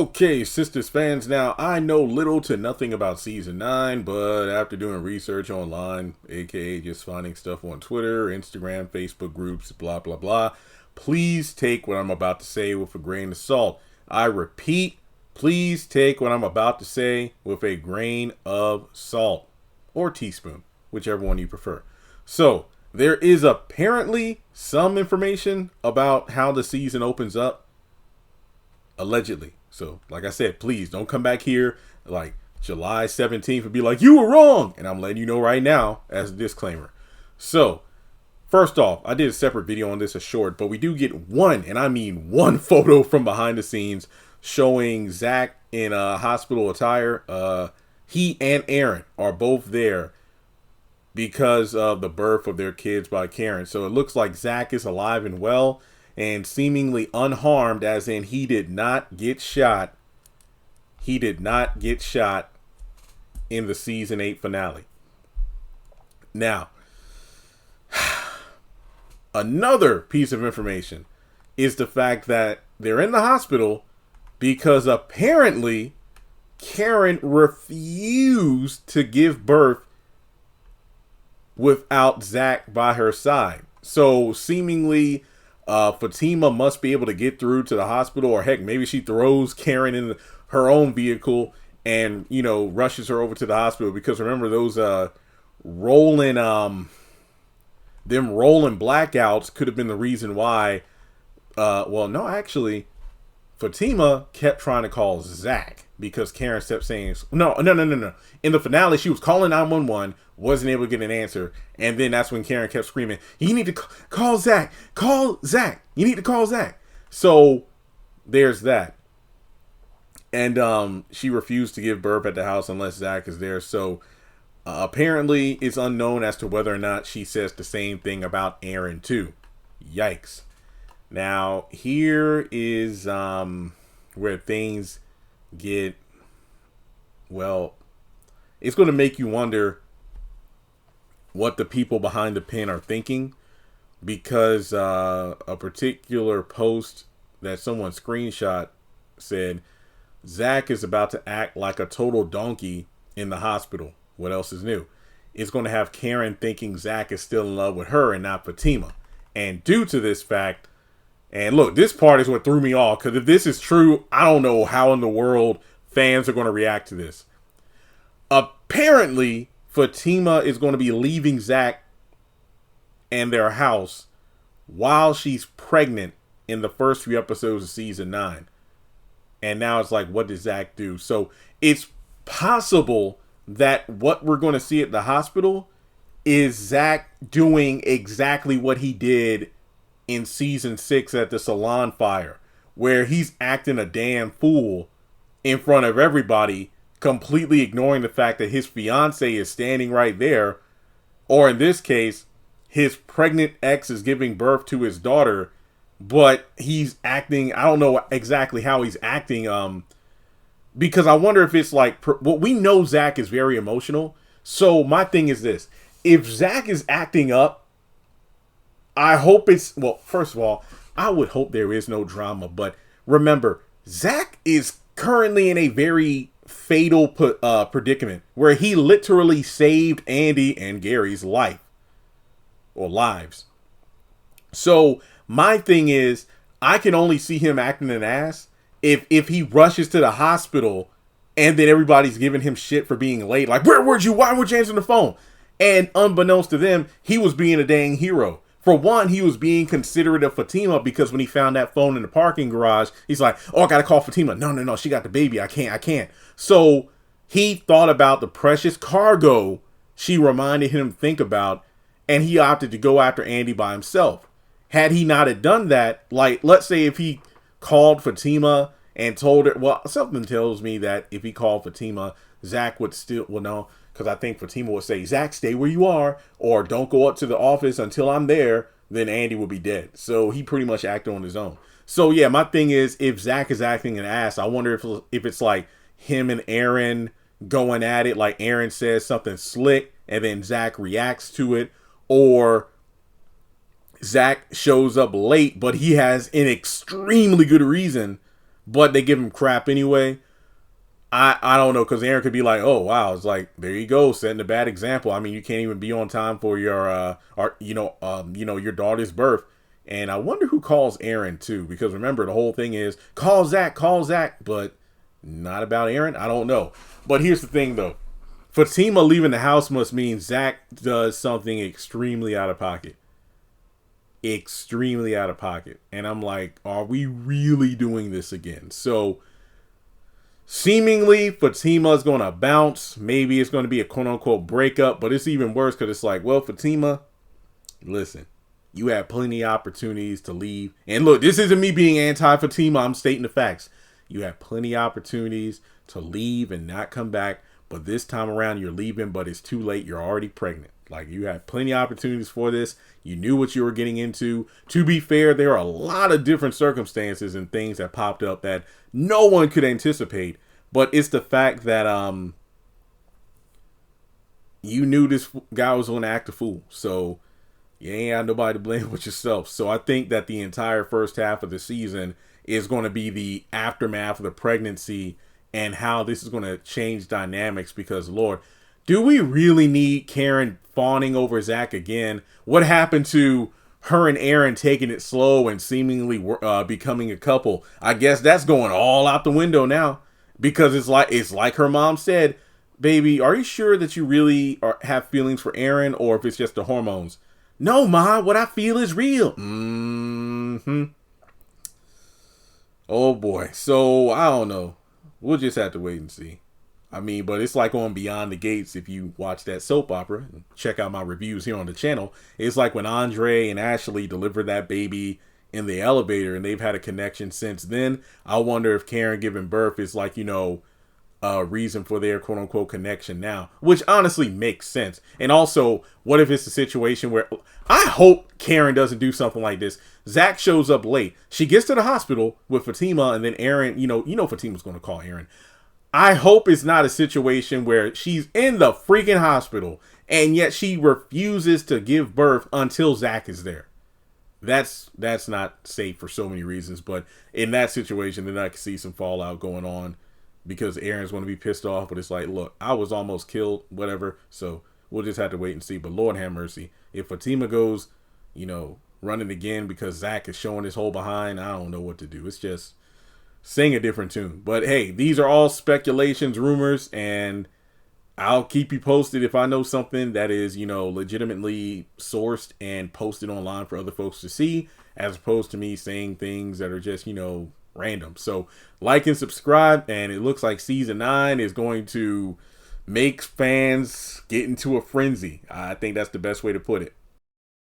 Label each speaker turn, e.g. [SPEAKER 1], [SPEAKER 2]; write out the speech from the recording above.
[SPEAKER 1] Okay, Sistas fans, now I know little to nothing about season 9, but after doing research online, aka just finding stuff on Twitter, Instagram, Facebook groups, blah blah blah, please take what I'm about to say with a grain of salt. I repeat, please take what I'm about to say with a grain of salt, or teaspoon, whichever one you prefer. So, there is apparently some information about how the season opens up, allegedly. So, like I said, please don't come back here like July 17th and be like, you were wrong. And I'm letting you know right now as a disclaimer. So, first off, I did a separate video on this, a short, but we do get one, and I mean one photo from behind the scenes showing Zach in a hospital attire. He and Aaron are both there because of the birth of their kids by Karen. So it looks like Zach is alive and well and seemingly unharmed, as in he did not get shot. He did not get shot in the season 8 finale. Now, another piece of information is the fact that they're in the hospital because apparently Karen refused to give birth without Zach by her side. So seemingly Fatima must be able to get through to the hospital, or heck, maybe she throws Karen in her own vehicle and, you know, rushes her over to the hospital. Because remember, those rolling blackouts could have been the reason why. Well, no, actually, Fatima kept trying to call Zach because Karen kept saying, no. In the finale, she was calling 911, wasn't able to get an answer. And then that's when Karen kept screaming, you need to call Zach. Call Zach. You need to call Zach. So there's that. And she refused to give birth at the house unless Zach is there. So apparently it's unknown as to whether or not she says the same thing about Aaron too. Yikes. Now, here is where things get, well, it's going to make you wonder what the people behind the pen are thinking, because a particular post that someone screenshot said, Zach is about to act like a total donkey in the hospital. What else is new? It's going to have Karen thinking Zach is still in love with her and not Fatima. And due to this fact, and look, this part is what threw me off, because if this is true, I don't know how in the world fans are going to react to this. Apparently, Fatima is going to be leaving Zach and their house while she's pregnant in the first few episodes of season 9. And now it's like, what did Zach do? So it's possible that what we're going to see at the hospital is Zach doing exactly what he did in season 6 at the salon fire, where he's acting a damn fool in front of everybody, completely ignoring the fact that his fiance is standing right there. Or in this case, his pregnant ex is giving birth to his daughter, but he's acting, I don't know exactly how he's acting, because I wonder if it's like, well, we know Zach is very emotional. So my thing is this: if Zach is acting up, I hope it's, well, first of all, I would hope there is no drama. But remember, Zach is currently in a very fatal predicament where he literally saved Andy and Gary's life, or lives. So my thing is, I can only see him acting an ass if he rushes to the hospital and then everybody's giving him shit for being late. Like, where were you? Why weren't you answering the phone? And unbeknownst to them, he was being a dang hero. For one, he was being considerate of Fatima, because when he found that phone in the parking garage, he's like, oh, I got to call Fatima. No, she got the baby. I can't. So he thought about the precious cargo she reminded him to think about, and he opted to go after Andy by himself. Had he not have done that, like, let's say if he called Fatima and told her, well, something tells me that if he called Fatima, Zach would still, well, no, because I think Fatima would say, Zach, stay where you are, or don't go up to the office until I'm there, then Andy would be dead. So he pretty much acted on his own. So yeah, my thing is, if Zach is acting an ass, I wonder if it's like him and Aaron going at it, like Aaron says something slick and then Zach reacts to it, or Zach shows up late, but he has an extremely good reason but they give him crap anyway. I don't know, because Aaron could be like, oh wow, it's like, there you go, setting a bad example. I mean, you can't even be on time for your your daughter's birth. And I wonder who calls Aaron too, because remember, the whole thing is call Zach, but not about Aaron. I don't know. But here's the thing though. Fatima leaving the house must mean Zach does something extremely out of pocket. Extremely out of pocket. And I'm like, are we really doing this again? So seemingly Fatima is going to bounce. Maybe it's going to be a quote unquote breakup, but it's even worse because it's like, well, Fatima, listen, you had plenty of opportunities to leave. And look, this isn't me being anti-Fatima. I'm stating the facts. You had plenty of opportunities to leave and not come back. But this time around, you're leaving, but it's too late. You're already pregnant. Like, you had plenty of opportunities for this. You knew what you were getting into. To be fair, there are a lot of different circumstances and things that popped up that no one could anticipate. But it's the fact that you knew this guy was going to act a fool. So you ain't had nobody to blame but yourself. So I think that the entire first half of the season is going to be the aftermath of the pregnancy and how this is going to change dynamics, because, Lord, do we really need Karen fawning over Zach again? What happened to her and Aaron taking it slow and seemingly becoming a couple? I guess that's going all out the window now, because it's like her mom said, baby, are you sure that you really have feelings for Aaron, or if it's just the hormones? No, Ma, what I feel is real. Oh boy. So I don't know. We'll just have to wait and see. I mean, but it's like on Beyond the Gates. If you watch that soap opera, check out my reviews here on the channel. It's like when Andre and Ashley delivered that baby in the elevator, and they've had a connection since then. I wonder if Karen giving birth is like, a reason for their quote unquote connection now, which honestly makes sense. And also, what if it's a situation where, I hope Karen doesn't do something like this. Zach shows up late. She gets to the hospital with Fatima, and then Aaron, Fatima's going to call Aaron. I hope it's not a situation where she's in the freaking hospital and yet she refuses to give birth until Zach is there. That's not safe for so many reasons. But in that situation, then I can see some fallout going on, because Aaron's going to be pissed off. But it's like, look, I was almost killed, whatever. So we'll just have to wait and see. But Lord have mercy. If Fatima goes, running again because Zach is showing his whole behind, I don't know what to do. It's just sing a different tune. But hey, these are all speculations, rumors, and I'll keep you posted if I know something that is, legitimately sourced and posted online for other folks to see, as opposed to me saying things that are just, random. So like and subscribe, and it looks like season 9 is going to make fans get into a frenzy. I think that's the best way to put it.